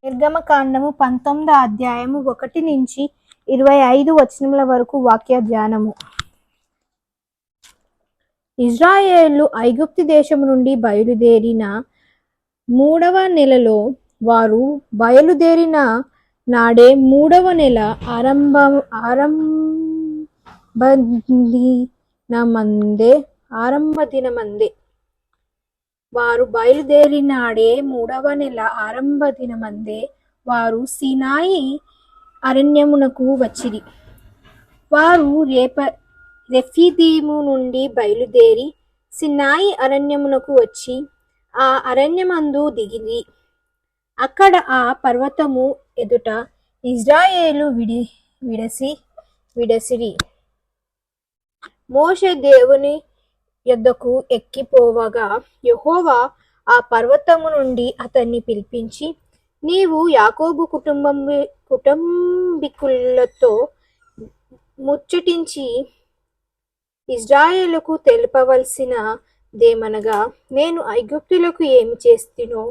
నిర్గమకాండము 19 అధ్యాయము 1 నుంచి 25 వచనముల వరకు వాక్య ధ్యానము. ఇజ్రాయేలు ఐగుప్తు దేశము నుండి బయలుదేరిన 3వ నెలలో, వారు బయలుదేరిన నాడే 3వ నెల ఆరంభ దినమందే వారు బయలుదేరినాడే 3వ నెల ఆరంభ దినమందే వారు సీనాయి అరణ్యమునకు వచ్చిరి. వారు రెఫీదీము నుండి బయలుదేరి సీనాయి అరణ్యమునకు వచ్చి ఆ అరణ్యమందు దిగిరి. అక్కడ ఆ పర్వతము ఎదుట ఇజ్రాయేలు విడసిరి. మోషే దేవుని యొద్దకు ఎక్కిపోవగా యెహోవా ఆ పర్వతము నుండి అతన్ని పిలిపించి, నీవు యాకోబు కుటుంబీకులతో ముచ్చటించి ఇజ్రాయేలుకు తెలుపవలసిన దేమనగా, నేను ఐగుప్తులకు ఏమి చేస్తినో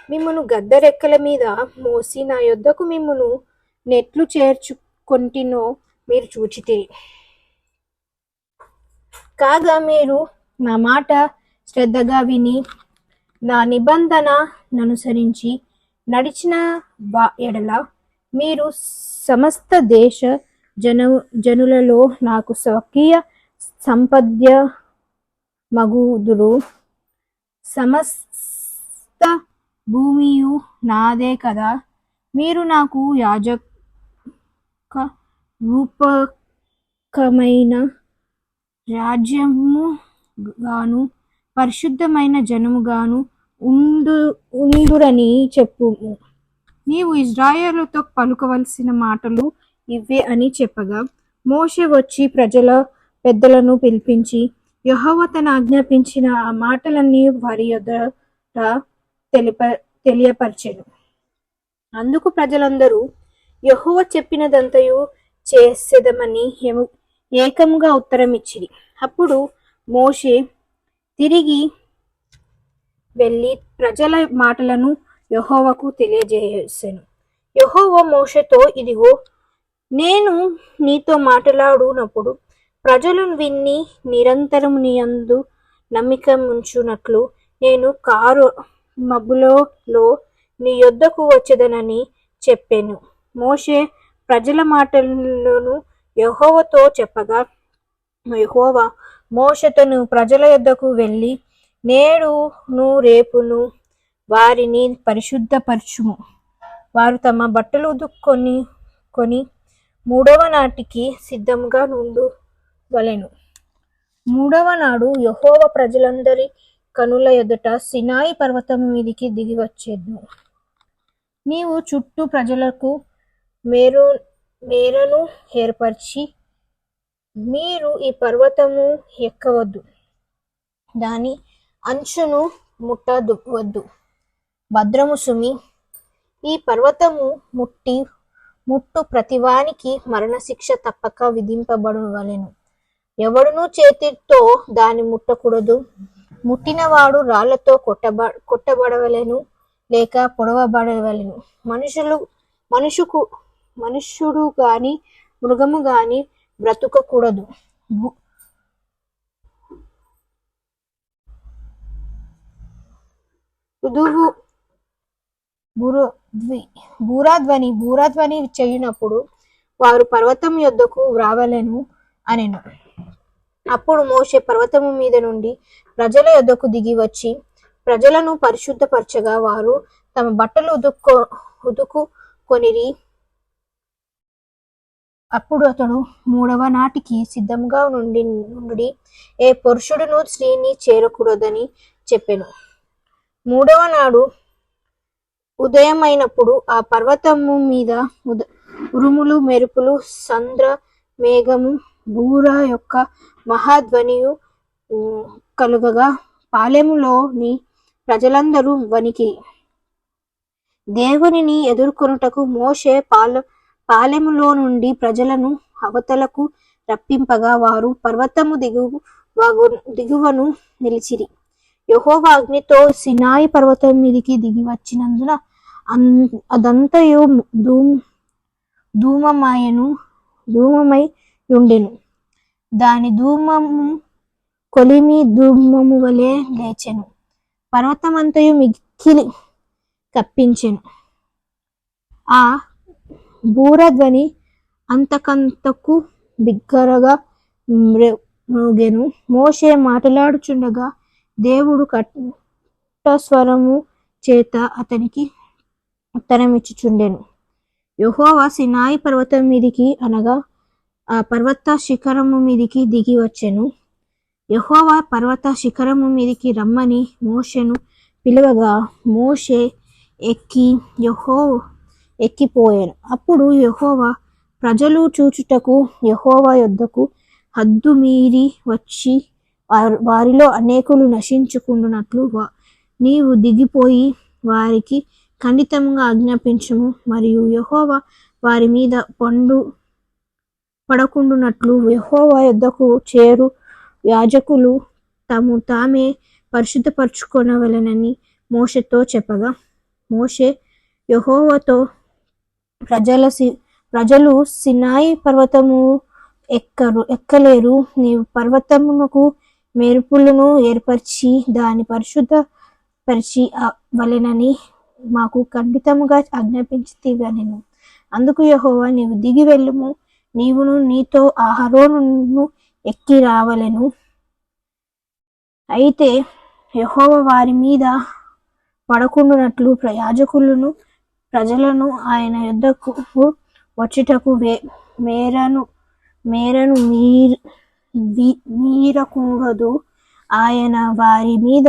మిమ్మును గద్దరెక్కల మీద మోసి నా యొద్దకు మిమ్మును నెట్లు చేర్చుకొంటినో మీరు చూచితిరి. కాగా మీరు నా మాట శ్రద్ధగా విని నా నిబంధన ననుసరించి నడిచిన ఎడల మీరు సమస్త దేశ జనులలో నాకు స్వకీయ సంపద్య మగుదురు. సమస్త భూమియు నాదే కదా. మీరు నాకు యాజక రూపకమైన రాజ్యము గాను పరిశుద్ధమైన జనముగాను ఉందురని చెప్పుము. నీవు ఇజ్రాయేలుతో పలుకవలసిన మాటలు ఇవే అని చెప్పగా, మోషే వచ్చి ప్రజల పెద్దలను పిలిపించి యెహోవా తన ఆజ్ఞాపించిన ఆ మాటలన్నీ వారి యొద్ద తెలియపరచెను. అందుకు ప్రజలందరూ యెహోవా చెప్పినదంతయు చేసెదమని ఏకముగా ఉత్తరం ఇచ్చిరి. అప్పుడు మోషే తిరిగి వెళ్ళి ప్రజల మాటలను యెహోవాకు తెలియజేసెను. యెహోవా మోషేతో, ఇదిగో, నేను నీతో మాట్లాడునప్పుడు ప్రజలు విని నిరంతరము నీ యందు నమ్మికముంచునట్లు నేను కారు మబ్బులలో నీ యొద్దకు వచ్చేదనని చెప్పెను. మోషే ప్రజల మాటలను యెహోవాతో చెప్పగా, యెహోవా మోషేతో, నువ్వు ప్రజల యొద్దకు వెళ్ళి నేడును రేపును వారిని పరిశుద్ధపరచుము. వారు తమ బట్టలు ఉతుక్కొని 3వ నాటికి సిద్ధముగా నుండువలెను. 3వ నాడు యెహోవా ప్రజలందరి కనుల ఎదుట సీనాయి పర్వతము మీదికి దిగి వచ్చెను. నీవు చుట్టూ ప్రజలకు మేరను ఏర్పరచి, మీరు ఈ పర్వతము ఎక్కవద్దు, దాని అంచును ముట్టవద్దు, భద్రము సుమి. ఈ పర్వతము ముట్టు ప్రతివానికి మరణశిక్ష తప్పక విధింపబడవలెను. ఎవడునూ చేతితో దాన్ని ముట్టకూడదు. ముట్టినవాడు రాళ్లతో కొట్టబడవలెను లేక పొడవబడవలెను. మనుష్యుడు గాని మృగము గాని బ్రతుకకూడదు. బూరాధ్వని చేయునప్పుడు వారు పర్వతం యొద్దకు రావలెను అనెను. అప్పుడు మోషే పర్వతము మీద నుండి ప్రజల యొద్దకు దిగి వచ్చి ప్రజలను పరిశుద్ధపరచగా వారు తమ బట్టలు ఉతుకుకొనిరి. అప్పుడు అతడు 3వ నాటికి సిద్ధముగా నుండి ఏ పురుషుడును స్త్రీని చేరకూడదని చెప్పెను. 3వ నాడు ఉదయమైనప్పుడు ఆ పర్వతము మీద ఉరుములు, మెరుపులు, సంద్ర మేఘము, బూర యొక్క మహాధ్వనియు కలుగగా పాలెములోని ప్రజలందరూ వణికిరి. దేవునిని ఎదుర్కొనుటకు మోషే పాలెములో నుండి ప్రజలను అవతలకు రప్పింపగా వారు పర్వతము దిగువను నిలిచిరి. యెహోవా అగ్నితో సినాయి పర్వతం మీదికి దిగి వచ్చినందున అదంతయు ధూమమై ఉండెను. దాని ధూమము కొలిమి ధూమము వలె లేచెను. పర్వతమంతయు మిక్కిలి కప్పించెను. ఆ బూరధ్వని అంతకంతకు బిగ్గరగా మ్రోగెను. మోషే మాట్లాడుచుండగా దేవుడు కంఠస్వరము చేత అతనికి ఉత్తరమిచ్చుచుండెను. యెహోవా సినాయి పర్వతం మీదికి అనగా ఆ పర్వత శిఖరము మీదికి దిగి వచ్చెను. యెహోవా పర్వత శిఖరము మీదికి రమ్మని మోషేను పిలువగా మోషే ఎక్కిపోయాను. అప్పుడు యెహోవా ప్రజలు చూచుటకు యెహోవా యొద్దకు హద్దు మీరి వచ్చి వారిలో అనేకులు నశించుకుండునట్లు నీవు దిగిపోయి వారికి ఖండితముగా ఆజ్ఞాపించుము. మరియు యెహోవా వారి మీద పడకుండునట్లు యెహోవా యొద్దకు చేరు యాజకులు తాము తామే పరిశుద్ధపరచుకొనవలెనని మోషేతో చెప్పగా మోషే యెహోవాతో ప్రజలు సినాయి పర్వతము ఎక్కలేరు. నీవు పర్వతమునకు మెరుపులను ఏర్పరిచి దాన్ని పరిశుద్ధపరిచి వలెనని మాకు ఖండితముగా ఆజ్ఞాపించితివనెను. అందుకు యెహోవా నీవు దిగి వెళ్ళుము, నీవును నీతో అహరోనును ఎక్కి రావలెను. అయితే యెహోవా వారి మీద పడకుండునట్లు యాజకులను ప్రజలను ఆయన యొద్దకు వచ్చుటకు మేరను మీరకూడదు. ఆయన వారి మీద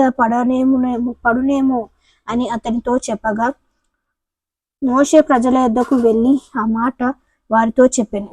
పడునేమో అని అతనితో చెప్పగా మోషే ప్రజల యొద్దకు వెళ్ళి ఆ మాట వారితో చెప్పెను.